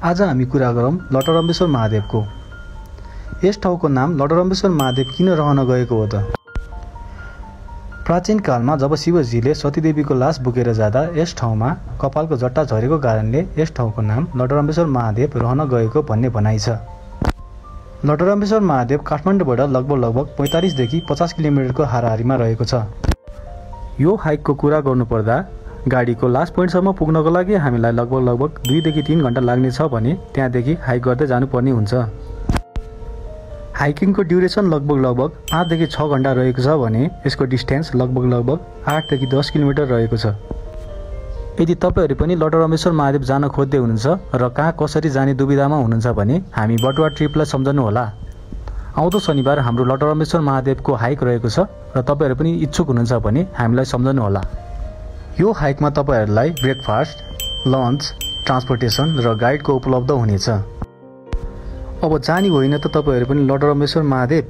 आज हामी कुरा गरौँ लटरम्बेश्वर महादेवको। यस ठाउँको नाम लटरम्बेश्वर महादेव किन रहन गएको हो त? प्राचीन कालमा जब शिवजीले सतीदेवीको लास बोकेर जाँदा यस ठाउँमा कपालको जट्टा झरेको कारणले यस ठाउँको नाम लटरम्बेश्वर महादेव रहन गएको भन्ने भनाइ छ। लटरम्बेश्वर महादेव काठमाडौँबाट लगभग 45 देखि 50 किलोमिटरको हाराहारीमा रहेको छ। यो हाइकको कुरा गर्नुपर्दा गाडीको लास्ट पोइन्टसम्म पुग्नको लागि हामीलाई लगभग 2 देखि 3 घण्टा लाग्ने छ भने त्यहाँदेखि हाइक गर्दै जानुपर्ने हुन्छ। हाइकिङको ड्युरेसन लगभग 5 देखि 6 घण्टा रहेको छ भने यसको डिस्टेन्स लगभग 8 देखि 10 किलोमिटर रहेको छ। यदि तपाईहरु पनि लटरम्बेश्वर महादेव जान खोज्दै हुनुहुन्छ र कहाँ कसरी जाने दुविधामा हुनुहुन्छ भने हामी बटुवा ट्रिपलाई सम्झनु होला। आउँदो शनिबार हाम्रो लटरम्बेश्वर महादेवको हाइक रहेको छ र तपाईहरु पनि इच्छुक हुनुहुन्छ भने हामीलाई सम्झनु होला। यो हाइकमा तपाईहरुलाई ब्रेकफास्ट, लन्च, ट्रान्सपोर्टेसन र गाइडको उपलब्ध हुनेछ। अब जानी होइन त तपाईहरु पनि लटरम्बेश्वर महादेव।